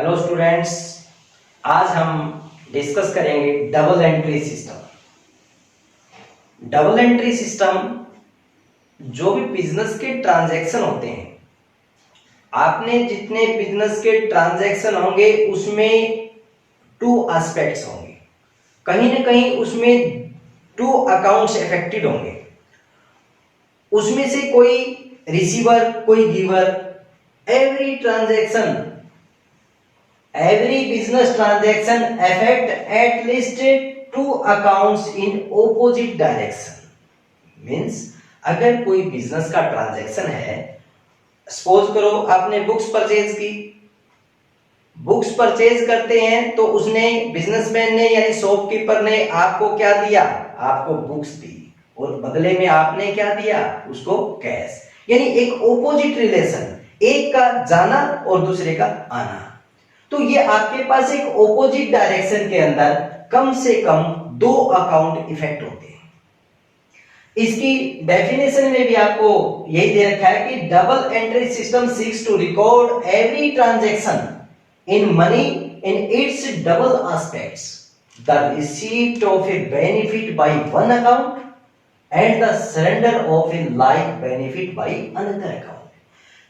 Hello students, आज हम discuss करेंगे double entry system. Double entry system जो भी बिजनेस के ट्रांजैक्शन होते हैं, आपने जितने बिजनेस के ट्रांजैक्शन होंगे उसमें टू एस्पेक्ट्स होंगे, कहीं ना कहीं उसमें टू अकाउंट्स इफेक्टेड होंगे। उसमें से कोई रिसीवर, कोई giver. Every business transaction affect at least two accounts in opposite direction. Means अगर कोई बिजनेस का ट्रांजैक्शन है, सपोज करो आपने बुक्स परचेज की। बुक्स परचेज करते हैं तो उसने, बिजनेसमैन ने यानी शॉपकीपर ने आपको क्या दिया? आपको बुक्स दी, और बदले में आपने क्या दिया? उसको कैश। यानी एक ओपोजिट रिलेशन, एक का जाना और दूसरे का आना। तो ये आपके पास एक ओपोजिट डायरेक्शन के अंदर कम से कम दो अकाउंट इफेक्ट होते हैं। इसकी डेफिनेशन में भी आपको यही दे रखा है कि double entry system seeks to record every transaction in money in its double aspects, the receipt of a benefit by one account and the surrender of a like benefit by another account.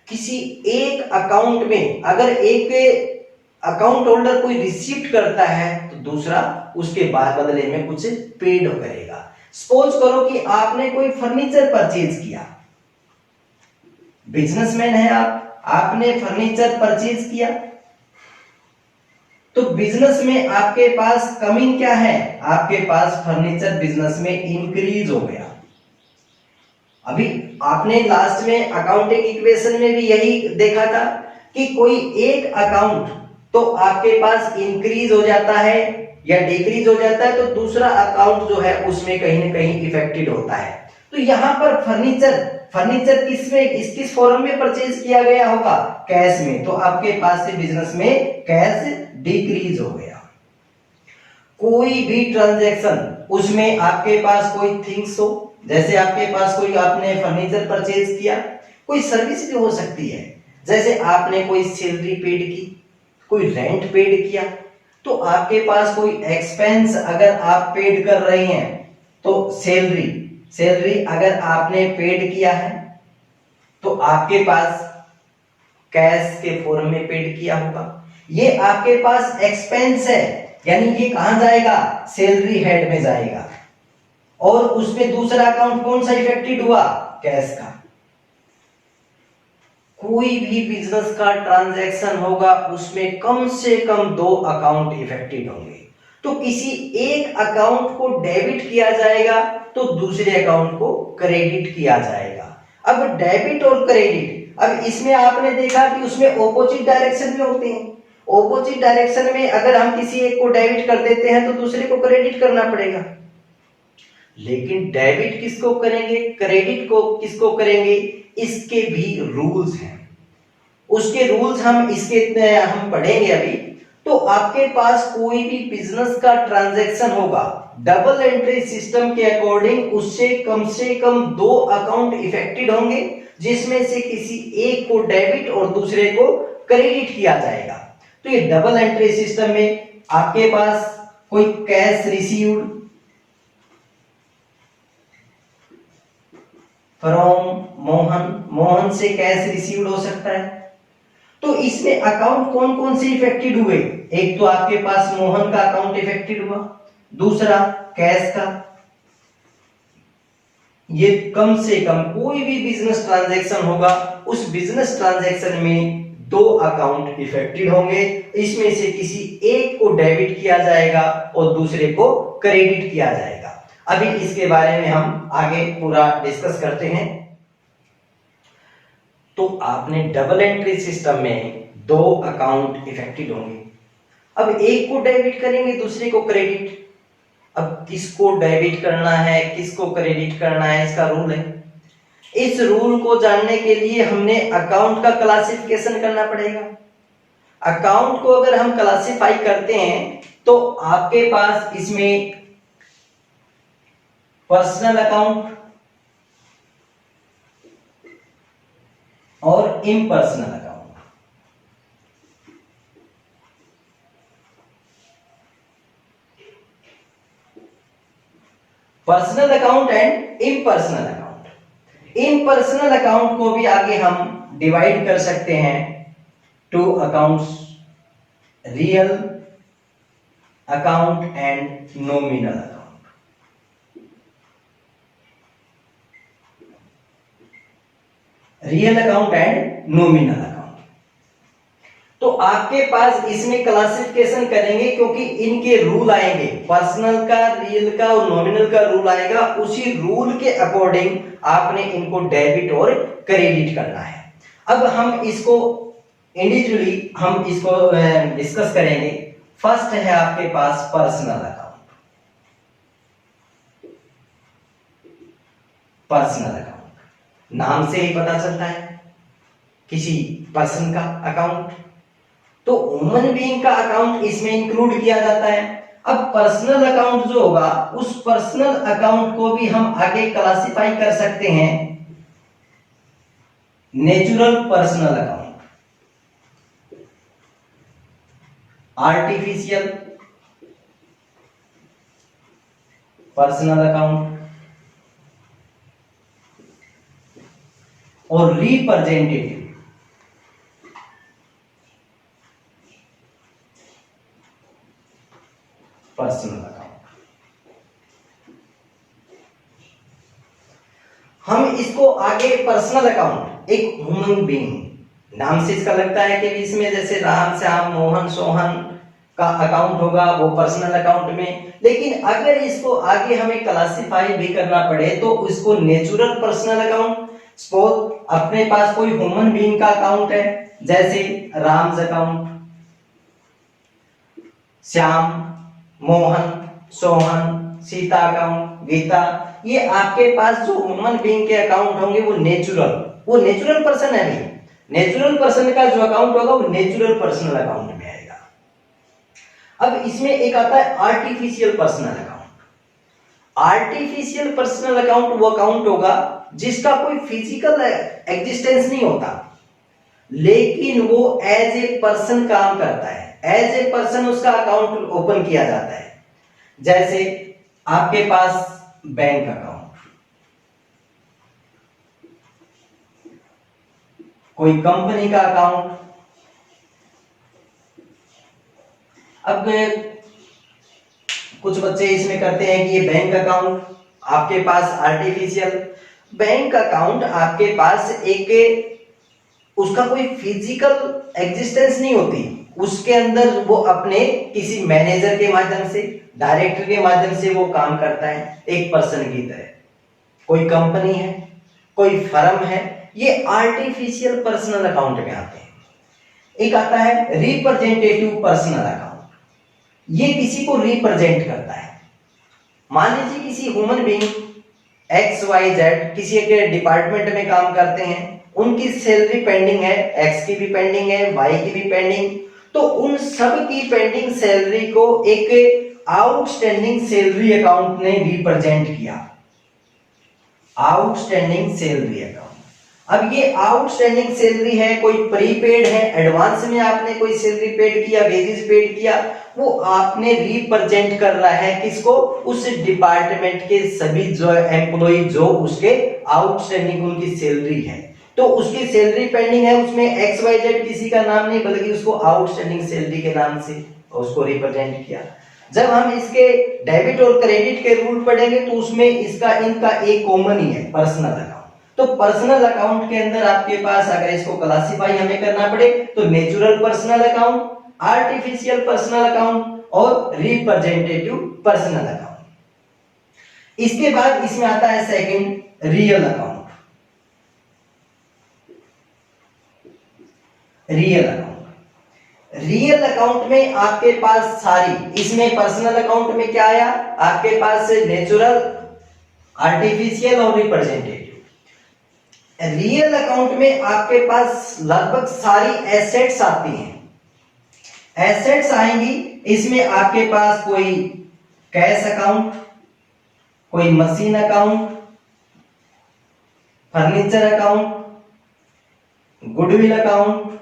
किसी एक account में अगर एक account holder कोई receipt करता है तो दूसरा उसके बाद बदले में कुछ पेड करेगा। सपोज करो कि आपने कोई फर्नीचर परचेज किया, बिजनेसमैन है आप, आपने फर्नीचर परचेज किया, तो बिजनेस में आपके पास कमिंग क्या है? आपके पास फर्नीचर बिजनेस में इंक्रीज हो गया। अभी आपने लास्ट में अकाउंटिंग इक्वेशन में भी यही देखा था कि कोई एक अकाउंट तो आपके पास इंक्रीज हो जाता है या डिक्रीज हो जाता है, तो दूसरा अकाउंट जो है उसमें कहीं ना कहीं इफेक्टेड होता है। तो यहां पर फर्नीचर किस फॉर्म में परचेज किया गया होगा? कैश में। तो आपके पास से बिजनेस में कैश डिक्रीज हो गया। कोई भी ट्रांजैक्शन उसमें आपके पास कोई थिंग्स हो, जैसे आपके पास कोई, आपने फर्नीचर परचेज किया, कोई सर्विस भी हो सकती है, जैसे आपने कोई सैलरी पेड की, कोई रेंट पेड किया, तो आपके पास कोई एक्सपेंस अगर आप पेड कर रहे हैं तो सैलरी अगर आपने पेड किया है तो आपके पास कैश के फॉर्म में पेड किया होगा। ये आपके पास एक्सपेंस है, यानी ये कहां जाएगा? सैलरी हेड में जाएगा। और उसमें दूसरा अकाउंट कौन सा इफेक्टेड हुआ? कैश का। कोई भी बिजनेस का ट्रांजैक्शन होगा उसमें कम से कम दो अकाउंट इफेक्टेड होंगे। तो किसी एक अकाउंट को डेबिट किया जाएगा तो दूसरे अकाउंट को क्रेडिट किया जाएगा। अब डेबिट और क्रेडिट, अब इसमें आपने देखा कि उसमें ऑपोजिट डायरेक्शन में होते हैं। ऑपोजिट डायरेक्शन में अगर हम किसी एक को डेबिट कर देते हैं तो दूसरे को क्रेडिट करना पड़ेगा। लेकिन डेबिट किसको करेंगे, क्रेडिट को किसको करेंगे, इसके भी रूल्स हैं। उसके रूल्स हम पढ़ेंगे अभी। तो आपके पास कोई भी बिजनेस का ट्रांजैक्शन होगा, डबल एंट्री सिस्टम के अकॉर्डिंग उससे कम दो अकाउंट इफेक्टेड होंगे, जिसमें से किसी एक को डेबिट और दूसरे को क्रेडिट किया जाएगा। तो ये डबल एंट्री सिस्टम में आपके पास कोई कैश रिसीव्ड फ्रॉम मोहन से कैश रिसीव्ड हो सकता है। तो इसमें अकाउंट कौन कौन से इफेक्टेड हुए? एक तो आपके पास मोहन का अकाउंट इफेक्टेड हुआ, दूसरा कैश का। ये कम से कम कोई भी बिजनेस ट्रांजैक्शन होगा उस बिजनेस ट्रांजैक्शन में दो अकाउंट इफेक्टेड होंगे। इसमें से किसी एक को डेबिट किया जाएगा और दूसरे को क्रेडिट किया जाएगा। अभी इसके बारे में हम आगे पूरा डिस्कस करते हैं। तो आपने डबल एंट्री सिस्टम में दो अकाउंट इफेक्टेड होंगे। अब एक को डेबिट करेंगे, दूसरे को क्रेडिट। अब किसको डेबिट करना है, किसको क्रेडिट करना है, इसका रूल है। इस रूल को जानने के लिए हमने अकाउंट का क्लासिफिकेशन करना पड़ेगा। अकाउंट को अगर हम क्लासिफाई करते हैं तो आपके पास इसमें पर्सनल अकाउंट और impersonal account. Personal account and impersonal account. Impersonal account को भी आगे हम डिवाइड कर सकते हैं two accounts, real account and nominal account. Real account and nominal account. तो आपके पास इसमें क्लासिफिकेशन करेंगे क्योंकि इनके रूल आएंगे, पर्सनल का, रियल का और नॉमिनल का रूल आएगा, उसी रूल के अकॉर्डिंग आपने इनको डेबिट और क्रेडिट करना है। अब हम इसको इंडिविजुअली हम इसको डिस्कस करेंगे। फर्स्ट है आपके पास पर्सनल अकाउंट। पर्सनल अकाउंट नाम से ही पता चलता है किसी पर्सन का अकाउंट, तो ह्यूमन बीइंग का अकाउंट इसमें इंक्लूड किया जाता है। अब पर्सनल अकाउंट जो होगा, उस पर्सनल अकाउंट को भी हम आगे क्लासिफाई कर सकते हैं natural personal account, artificial personal account और रिप्रेजेंटेटिव पर्सनल अकाउंट। हम इसको आगे पर्सनल अकाउंट, एक ह्यूमन बीइंग नाम से इसका लगता है कि इसमें जैसे राम, श्याम, मोहन, सोहन का अकाउंट होगा वो पर्सनल अकाउंट में, लेकिन अगर इसको आगे हमें क्लासिफाई भी करना पड़े तो इसको नेचुरल पर्सनल अकाउंट। सपोज अपने पास कोई ह्यूमन बीइंग का अकाउंट है, जैसे राम्स अकाउंट, श्याम, मोहन, सोहन, सीता अकाउंट, गीता, ये आपके पास जो ह्यूमन बीइंग के अकाउंट होंगे वो नेचुरल पर्सन है। नेचुरल पर्सन का जो अकाउंट होगा वो नेचुरल पर्सनल अकाउंट में आएगा। अब इसमें एक आता है artificial personal account. Artificial personal account वो अकाउंट होगा जिसका कोई फिजिकल एग्जिस्टेंस नहीं होता, लेकिन वो एज ए पर्सन काम करता है, एज ए पर्सन उसका अकाउंट ओपन किया जाता है। जैसे आपके पास बैंक अकाउंट, कोई कंपनी का अकाउंट। अब कुछ बच्चे इसमें करते हैं कि ये बैंक अकाउंट आपके पास आर्टिफिशियल बैंक अकाउंट आपके पास एक उसका कोई फिजिकल एग्जिस्टेंस नहीं होती, उसके अंदर वो अपने किसी मैनेजर के माध्यम से, डायरेक्टर के माध्यम से वो काम करता है एक पर्सन की तरह। कोई कंपनी है, कोई फर्म है, ये आर्टिफिशियल पर्सनल अकाउंट में आते हैं। एक आता है रिप्रेजेंटेटिव पर्सनल अकाउंट, ये किसी को रिप्रेजेंट करता है। मान लीजिए किसी ह्यूमन बीइंग XYZ किसी एक डिपार्टमेंट में काम करते हैं, उनकी सैलरी पेंडिंग है, X की भी पेंडिंग है, Y की भी पेंडिंग, तो उन सब की पेंडिंग सैलरी को एक आउटस्टैंडिंग सैलरी अकाउंट ने रिप्रेजेंट किया। आउटस्टैंडिंग सैलरी अकाउंट, अब ये आउटस्टैंडिंग सैलरी है, कोई प्रीपेड है, एडवांस में आपने कोई सैलरी पेड किया, वेजेस पेड किया, वो आपने रिप्रेजेंट कर रहा है किसको, उस डिपार्टमेंट के सभी जो एम्प्लॉय जो उसके आउटस्टैंडिंग उनकी सैलरी है, तो उसकी सैलरी पेंडिंग है, उसमें XYZ किसी का नाम नहीं बल्कि उसको आउटस्टैंडिंग सैलरी के नाम से उसको रिप्रेजेंट किया। जब हम इसके डेबिट और क्रेडिट के रूल पढ़ेंगे तो उसमें इसका इनका एक कॉमन ही है, पर्सनल अकाउंट। तो पर्सनल अकाउंट के अंदर आपके पास अगर इसको क्लासिफाई हमें करना पड़े तो natural personal account, artificial personal account और रिप्रेजेंटेटिव पर्सनल अकाउंट। इसके बाद इसमें आता है second real account. Real account में आपके पास सारी, इसमें पर्सनल अकाउंट में क्या आया आपके पास, नेचुरल, आर्टिफिशियल और रिप्रेजेंटेटिव। रियल अकाउंट में आपके पास लगभग सारी एसेट्स आती हैं। एसेट्स आएंगी, इसमें आपके पास कोई कैश अकाउंट, कोई machine account, furniture account, goodwill account,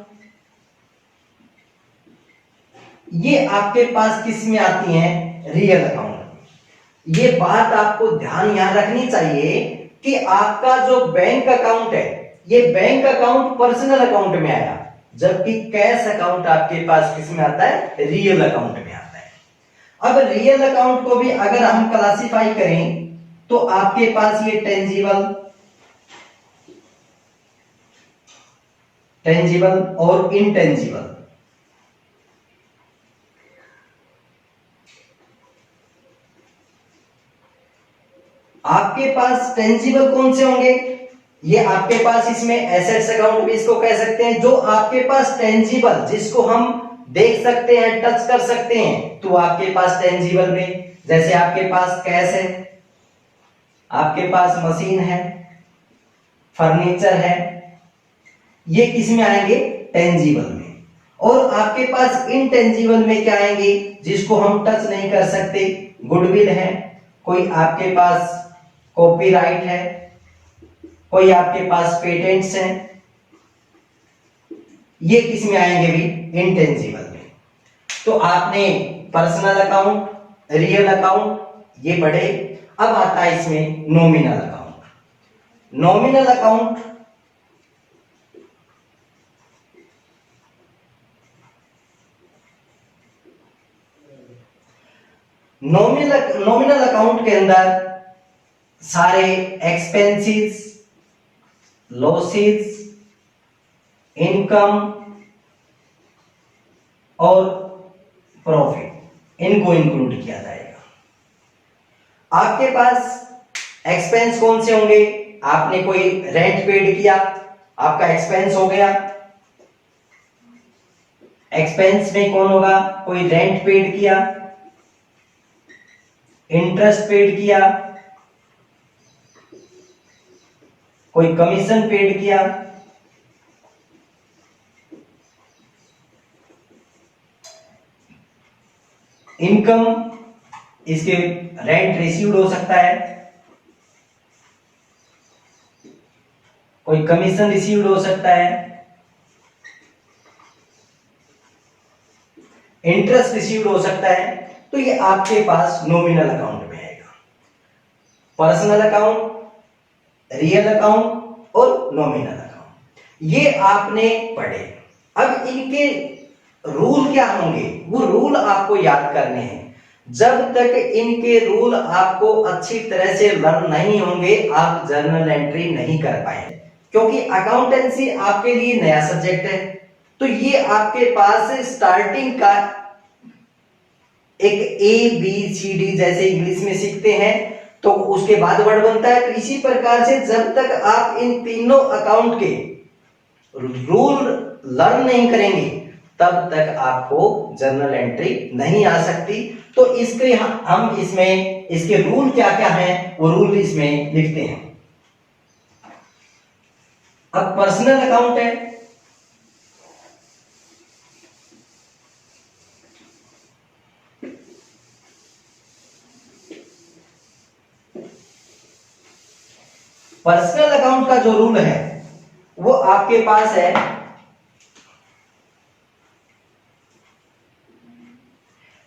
ये आपके पास किस में आती हैं, रियल अकाउंट। ये बात आपको ध्यान यहां रखनी चाहिए कि आपका जो बैंक अकाउंट है, ये बैंक अकाउंट पर्सनल अकाउंट में आया, जबकि कैश अकाउंट आपके पास किस में आता है? रियल अकाउंट में आता है। अब रियल अकाउंट को भी अगर हम क्लासिफाई करें तो आपके पास ये टेंजिबल और इनटेंजिबल। आपके पास टेंजिबल कौन से होंगे? ये आपके पास इसमें एसेट्स अकाउंट भी इसको कह सकते हैं, जो आपके पास टेंजिबल, जिसको हम देख सकते हैं, टच कर सकते हैं, तो आपके पास टेंजिबल में, जैसे आपके पास कैश है, आपके पास मशीन है, फर्नीचर है, ये किस में आएंगे? टेंजिबल में। और आपके पास इनटेंजिबल में क्या आएंगे? जिसको हम टच नहीं कर सकते, गुडविल है, कोई आपके पास कॉपीराइट है, कोई आपके पास पेटेंट्स हैं, ये किस में आएंगे भी? इनटेंजिबल में। तो आपने पर्सनल अकाउंट, रियल अकाउंट ये पढ़े। अब आता है इसमें nominal account. Nominal account nominal account के अंदर सारे एक्सपेंसेस, लॉसेस, इनकम और प्रॉफिट, इनको इंक्लूड किया जाएगा। आपके पास एक्सपेंस कौन से होंगे? आपने कोई रेंट पेड किया, आपका एक्सपेंस हो गया। एक्सपेंस में कौन होगा? कोई रेंट पेड किया, इंटरेस्ट पेड किया, कोई कमीशन पेड किया, इनकम, इसके रेंट रिसीव्ड हो सकता है, कोई कमीशन रिसीव्ड हो सकता है, इंटरेस्ट रिसीव्ड हो सकता है। तो ये आपके पास नॉमिनल अकाउंट में आएगा। पर्सनल अकाउंट, रियल अकाउंट और नॉमिनल अकाउंट, ये आपने पढ़े। अब इनके रूल क्या होंगे? वो रूल आपको याद करने हैं। जब तक इनके रूल आपको अच्छी तरह से लर्न नहीं होंगे, आप जर्नल एंट्री नहीं कर पाएंगे, क्योंकि अकाउंटेंसी आपके लिए नया सब्जेक्ट है। तो ये आपके पास स्टार्टिंग का एक ABCD जैसे इंग्लिश में सीखते हैं तो उसके बाद वर्ड बनता है, तो इसी प्रकार से जब तक आप इन तीनों अकाउंट के रूल लर्न नहीं करेंगे तब तक आपको जर्नल एंट्री नहीं आ सकती। तो इसके हम इसमें इसके रूल क्या क्या हैं वो रूल इसमें लिखते हैं। अब पर्सनल अकाउंट है, पर्सनल अकाउंट का जो रूल है वो आपके पास है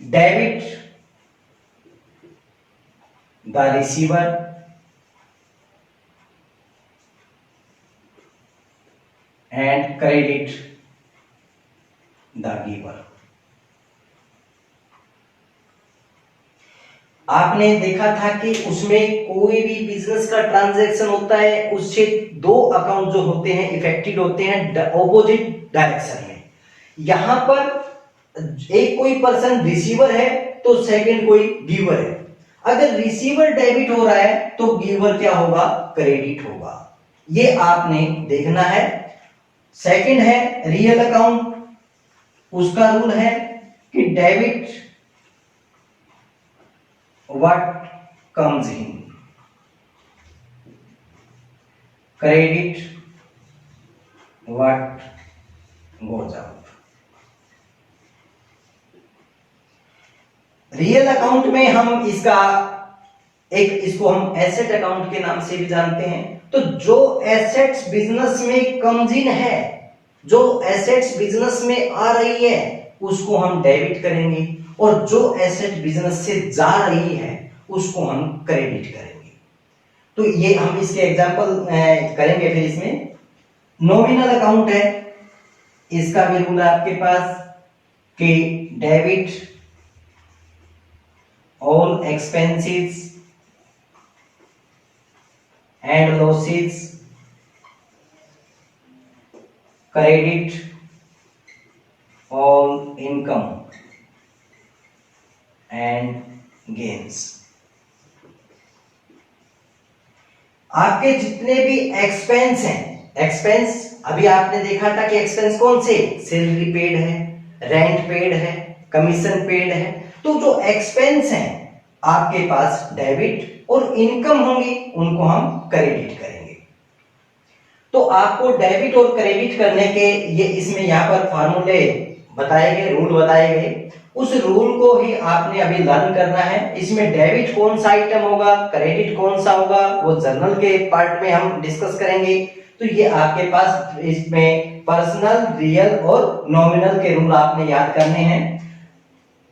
debit the receiver and credit the giver. आपने देखा था कि उसमें कोई भी बिजनेस का ट्रांजैक्शन होता है, उससे दो अकाउंट जो होते हैं इफेक्टेड होते हैं ऑपोजिट डायरेक्शन में। यहां पर एक कोई पर्सन रिसीवर है तो सेकंड कोई गिवर है। अगर रिसीवर डेबिट हो रहा है तो गिवर क्या होगा? क्रेडिट होगा। ये आपने देखना है। सेकंड है रियल अकाउंट, उसका रूल है कि debit what comes in, credit what goes out। Real account में हम इसको हम एसेट अकाउंट के नाम से भी जानते हैं। तो जो एसेट्स बिजनेस में कम्स इन है, जो एसेट्स बिजनेस में आ रही है उसको हम डेबिट करेंगे, और जो एसेट बिजनेस से जा रही है उसको हम क्रेडिट करेंगे। तो ये हम इसके एग्जांपल करेंगे। फिर इसमें नॉमिनल अकाउंट है, इसका भी रूल है आपके पास कि debit all expenses and losses, credit all income and gains. आपके जितने भी एक्सपेंस हैं, एक्सपेंस अभी आपने देखा था कि एक्सपेंस कौन से, सैलरी पेड है, रेंट पेड है, कमीशन पेड है। तो जो एक्सपेंस हैं आपके पास डेबिट और इनकम होंगी, उनको हम क्रेडिट करेंगे। तो आपको डेबिट और क्रेडिट करने के ये इसमें यहाँ पर फॉर्मूले बताए गए, रूल बताए गए, उस रूल को ही आपने अभी लर्न करना है। इसमें डेबिट कौन सा आइटम होगा, क्रेडिट कौन सा होगा, वो जर्नल के पार्ट में हम डिस्कस करेंगे। तो ये आपके पास इसमें पर्सनल, रियल और नॉमिनल के रूल आपने याद करने हैं।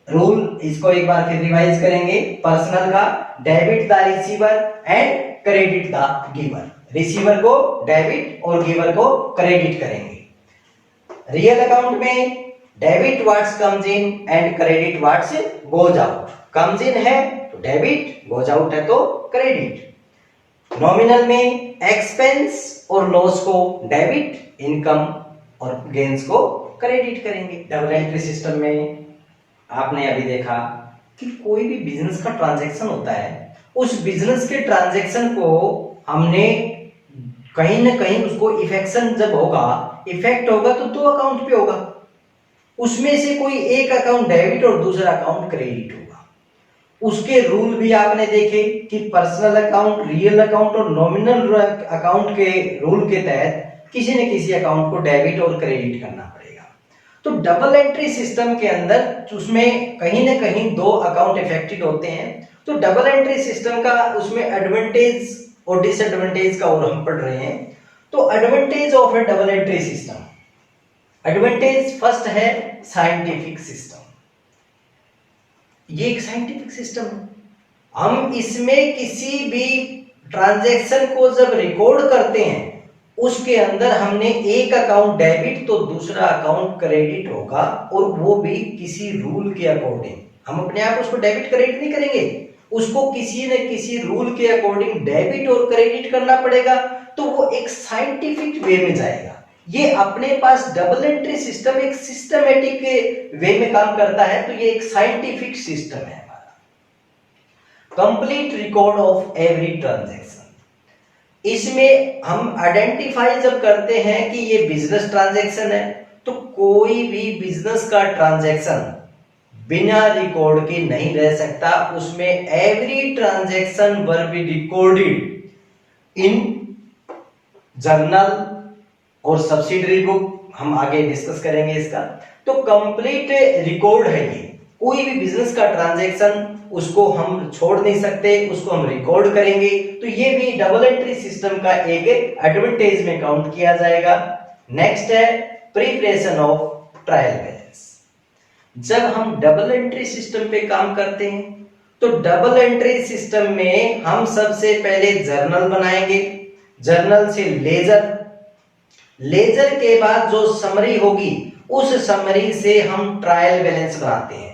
रूल इसको एक बार फिर रिवाइज करेंगे। पर्सनल का debit the receiver and credit the giver, receiver को डेबिट और गिवर को क्रेडिट करेंगे। रियल अकाउंट में debit what's comes in and credit what's goes out. Comes in है तो डेबिट, गोज आउट है तो क्रेडिट। नॉमिनल में एक्सपेंस और लॉस को डेबिट, इनकम और गेन्स को क्रेडिट करेंगे। डबल एंट्री सिस्टम में आपने अभी देखा कि कोई भी बिजनेस का ट्रांजैक्शन होता है, उस बिजनेस के ट्रांजैक्शन को हमने कहीं ना कहीं उसको इफेक्शन जब होगा, इफेक्ट होगा तो दो अकाउंट पे होगा। उसमें से कोई एक अकाउंट डेबिट और दूसरा अकाउंट क्रेडिट होगा। उसके रूल भी आपने देखे कि पर्सनल अकाउंट, रियल अकाउंट और नॉमिनल अकाउंट के रूल के तहत किसी न किसी अकाउंट को डेबिट और क्रेडिट करना पड़ेगा। तो डबल एंट्री सिस्टम के अंदर उसमें कहीं ना कहीं दो अकाउंट इफेक्टेड होते हैं। तो डबल एंट्री सिस्टम का उसमें एडवांटेज और डिसएडवांटेज का और हम पढ़ रहे हैं। तो advantage of A double entry system, advantage first है साइंटिफिक सिस्टम। ये एक साइंटिफिक सिस्टम है। हम इसमें किसी भी ट्रांजैक्शन को जब रिकॉर्ड करते हैं, उसके अंदर हमने एक अकाउंट डेबिट तो दूसरा अकाउंट क्रेडिट होगा, और वो भी किसी रूल के अकॉर्डिंग। हम अपने आप उसको डेबिट क्रेडिट नहीं करेंगे, उसको किसी न किसी रूल के अकॉर्डिंग डेबिट और क्रेडिट करना पड़ेगा। तो वो एक साइंटिफिक वे में जाएगा। ये अपने पास डबल एंट्री सिस्टम एक सिस्टमेटिक वे में काम करता है। तो ये एक साइंटिफिक सिस्टम है हमारा। Complete record of every transaction. इसमें हम आइडेंटिफाई जब करते हैं कि ये बिजनेस ट्रांजैक्शन है, तो कोई भी बिजनेस का ट्रांजैक्शन बिना रिकॉर्ड के नहीं रह सकता। उसमें every transaction were be recorded in journal और सब्सिडरी बुक। हम आगे डिस्कस करेंगे इसका। तो कंप्लीट रिकॉर्ड है ये। कोई भी बिजनेस का ट्रांजैक्शन उसको हम छोड़ नहीं सकते, उसको हम रिकॉर्ड करेंगे। तो ये भी डबल एंट्री सिस्टम का एक एडवांटेज में काउंट किया जाएगा। नेक्स्ट है प्रिपरेशन ऑफ ट्रायल बैलेंस। जब हम डबल एंट्री सिस्टम पे काम करते हैं, तो डबल एंट्री सिस्टम में हम सबसे पहले जर्नल बनाएंगे, जर्नल से लेजर, लेजर के बाद जो समरी होगी, उस समरी से हम ट्रायल बैलेंस बनाते हैं।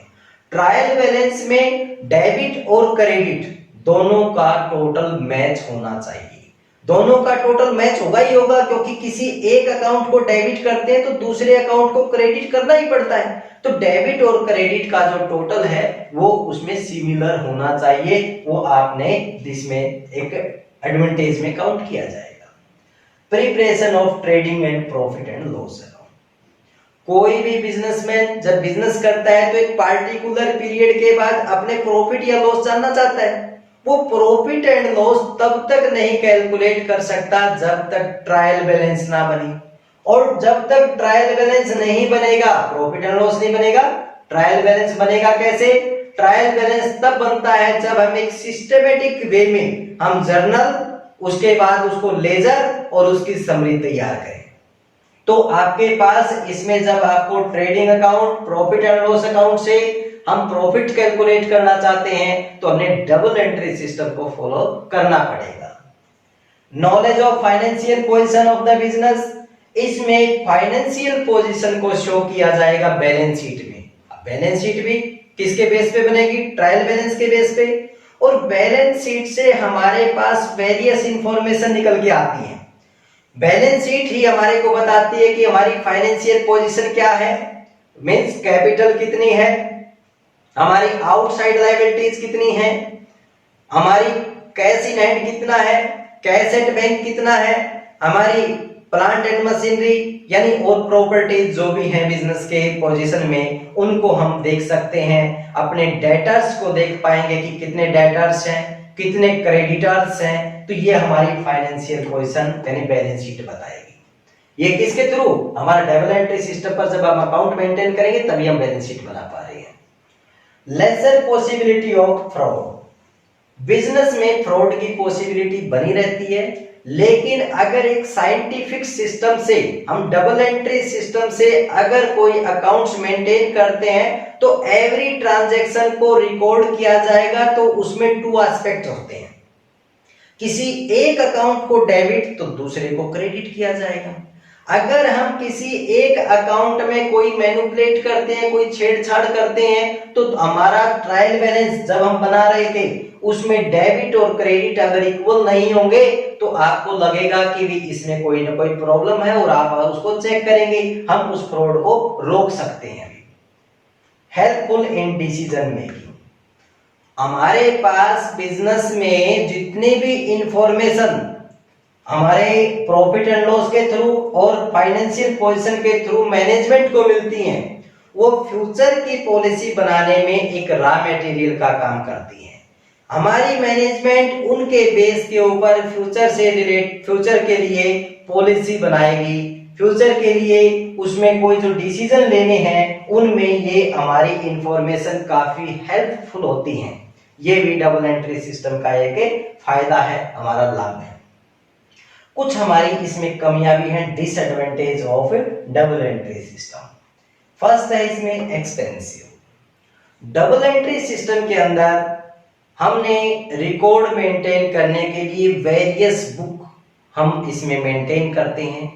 ट्रायल बैलेंस में डेबिट और क्रेडिट दोनों का टोटल मैच होना चाहिए। दोनों का टोटल मैच होगा ही होगा, क्योंकि किसी एक अकाउंट को डेबिट करते हैं तो दूसरे अकाउंट को क्रेडिट करना ही पड़ता है। तो डेबिट और क्रेडिट का जो टोटल है वो उसमें सिमिलर होना चाहिए। वो आपने इसमें एक एडवांटेज में काउंट किया जाएगा। Preparation of trading and profit and loss account. कोई भी बिजनेसमैन जब बिजनेस करता है तो एक पार्टिकुलर पीरियड के बाद अपने प्रॉफिट या लॉस जानना चाहता है। वो प्रॉफिट एंड लॉस तब तक नहीं कैलकुलेट कर सकता जब तक ट्रायल बैलेंस ना बने, और जब तक ट्रायल बैलेंस नहीं बनेगा प्रॉफिट एंड लॉस नहीं बनेगा। ट्रायल बैलेंस बनेगा कैसे? ट्रायल बैलेंस तब बनता है जब हम एक सिस्टमेटिक वे में हम जर्नल, उसके बाद उसको लेजर और उसकी समरी तैयार करें। तो आपके पास इसमें जब आपको trading account, profit and loss account से हम प्रॉफिट कैलकुलेट करना चाहते हैं तो हमें डबल एंट्री सिस्टम को फॉलो करना पड़ेगा। Knowledge of financial position of the business, इसमें फाइनेंशियल पोजीशन को शो किया जाएगा बैलेंस शीट में। बैलेंस शीट भी किसके बेस पे बनेगी? ट्रायल बैलेंस के बेस पे। और बैलेंस शीट से हमारे पास वेरियस इंफॉर्मेशन निकल के आती है। बैलेंस शीट ही हमारे को बताती है कि हमारी फाइनेंशियल पोजीशन क्या है, मींस कैपिटल कितनी है, हमारी आउटसाइड लायबिलिटीज कितनी है, हमारी कैश इन हैंड कितना है, कैश एट बैंक कितना है, हमारी प्लांट एंड मशीनरी यानी और प्रॉपर्टीज जो भी है बिजनेस के पोजीशन में, उनको हम देख सकते हैं। अपने डेटर्स को देख पाएंगे कि कितने डेटर्स हैं, कितने क्रेडिटर्स हैं। तो ये हमारी फाइनेंशियल पोजीशन यानी बैलेंस शीट बताएगी। ये किसके थ्रू? हमारा डबल एंट्री सिस्टम पर जब हम अकाउंट मेंटेन करेंगे तभी हम बैलेंस शीट बना पा रहे हैं। Lesser possibility of fraud, business में फ्रॉड की पॉसिबिलिटी बनी रहती है, लेकिन अगर एक साइंटिफिक सिस्टम से हम डबल एंट्री सिस्टम से अगर कोई अकाउंट्स मेंटेन करते हैं तो एवरी ट्रांजैक्शन को रिकॉर्ड किया जाएगा। तो उसमें टू एस्पेक्ट होते हैं, किसी एक अकाउंट को डेबिट तो दूसरे को क्रेडिट किया जाएगा। अगर हम किसी एक अकाउंट में कोई मैनिपुलेट करते हैं, कोई छेड़छाड़ करते हैं, तो हमारा ट्रायल बैलेंस जब हम बना रहे थे उसमें डेबिट और क्रेडिट अगर इक्वल नहीं होंगे तो आपको लगेगा कि भी इसमें कोई ना कोई प्रॉब्लम है और आप उसको चेक करेंगे, हम उस फ्रॉड को रोक सकते हैं। हेल्पफुल इन डिसीजन मेकिंग, हमारे पास बिजनेस में जितनी भी इंफॉर्मेशन हमारे प्रॉफिट एंड लॉस के थ्रू और फाइनेंशियल पोजीशन के थ्रू मैनेजमेंट को मिलती हैं, वो फ्यूचर की पॉलिसी बनाने में एक रॉ मटेरियल का काम करती है। हमारी मैनेजमेंट उनके बेस के ऊपर फ्यूचर के लिए पॉलिसी बनाएगी, फ्यूचर के लिए उसमें कोई जो डिसीजन लेने हैं उनमें ये हमारी इंफॉर्मेशन काफी हेल्पफुल होती हैं। ये भी डबल एंट्री सिस्टम का एक फायदा है, हमारा लाभ है। कुछ हमारी इसमें कमियां भी हैं, disadvantage of double entry system. First है इसमें एक्सपेंसिव। डबल एंट्री सिस्टम के अंदर हमने रिकॉर्ड मेंटेन करने के लिए वेरियस बुक हम इसमें मेंटेन करते हैं,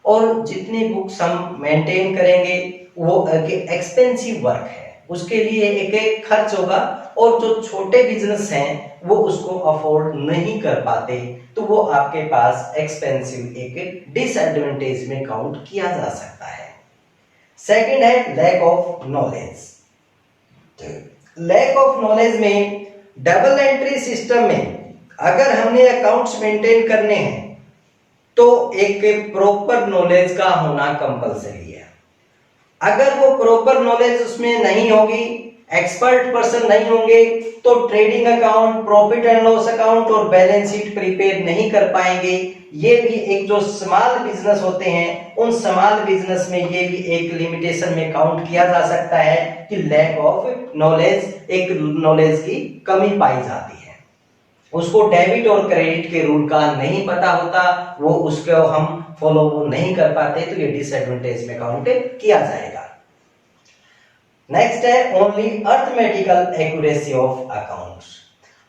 और जितनी बुक्स हम मेंटेन करेंगे वो एक्सपेंसिव वर्क है, उसके लिए एक खर्च होगा, और जो छोटे बिजनेस हैं वो उसको अफोर्ड नहीं कर पाते, तो वो आपके पास एक्सपेंसिव एक डिसएडवांटेज में काउंट किया जा सकता है। सेकंड है lack of knowledge. Lack of knowledge में डबल एंट्री सिस्टम में अगर हमने अकाउंट्स मेंटेन करने हैं तो एक प्रॉपर नॉलेज का होना कंपलसरी है। अगर वो प्रॉपर नॉलेज उसमें नहीं होगी, एक्सपर्ट पर्सन नहीं होंगे, तो trading account, profit and loss account और बैलेंस शीट प्रिपेयर नहीं कर पाएंगे। ये भी एक जो स्मॉल बिजनेस होते हैं उन स्मॉल बिजनेस में ये भी एक लिमिटेशन में काउंट किया जा सकता है कि लैक ऑफ नॉलेज, एक नॉलेज की कमी पाई जाती है। उसको डेबिट और क्रेडिट के रूल का नहीं पता होता, वो उसको हम फॉलो नहीं कर पाते, तो ये डिसएडवांटेज में काउंट किया जाएगा। नेक्स्ट है only arithmetical accuracy of accounts.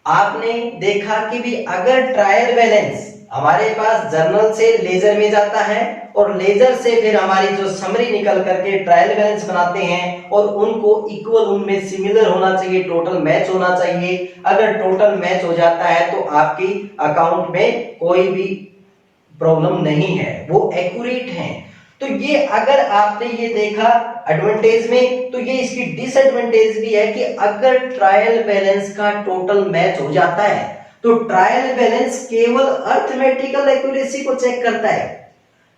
आपने देखा कि भी अगर ट्रायल बैलेंस हमारे पास जर्नल से लेजर में जाता है और लेजर से फिर हमारी जो समरी निकल करके ट्रायल बैलेंस बनाते हैं, और उनको इक्वल, उनमें सिमिलर होना चाहिए, टोटल मैच होना चाहिए। अगर टोटल मैच हो जाता है तो आपकी अकाउंट में कोई भी प्रॉब्लम नहीं है, वो एक्यूरेट हैं। तो ये अगर आपने ये देखा एडवांटेज में, तो ये इसकी डिसएडवांटेज भी है कि अगर ट्रायल बैलेंस का टोटल मैच हो जाता है तो ट्रायल बैलेंस केवल अर्थमेटिकल एक्यूरेसी को चेक करता है।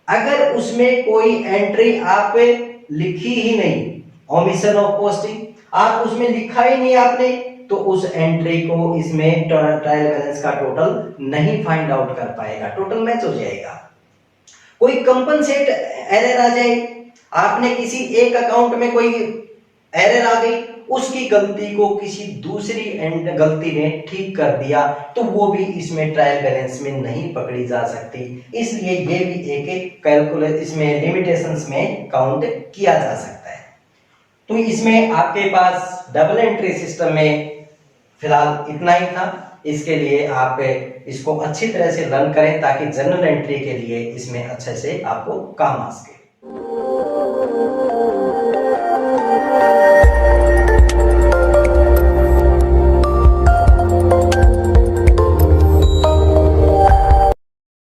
अगर उसमें कोई एंट्री आप लिखी ही नहीं, ओमिशन ऑफ पोस्टिंग आप उसमें लिखा ही नहीं आपने, तो उस एंट्री को इसमें ट्रायल बैलेंस का टोटल नहीं फाइंड आउट कर पाएगा, टोटल मैच हो जाएगा। कोई कंपनसेट एरर आ जाए, आपने किसी एक अकाउंट में कोई एरर आ गई, उसकी गलती को किसी दूसरी गलती ने ठीक कर दिया, तो वो भी इसमें ट्रायल बैलेंस में नहीं पकड़ी जा सकती। इसलिए ये भी एक कैलकुलेट, इसमें लिमिटेशंस में काउंट किया जा सकता है। तो इसमें आपके पास डबल एंट्री सिस्टम में फिलहाल इतना ही था। इसके लिए आप इसको अच्छी तरह से लर्न करें ताकि जनरल एंट्री के लिए इसमें अच्छे से आपको काम आ सके।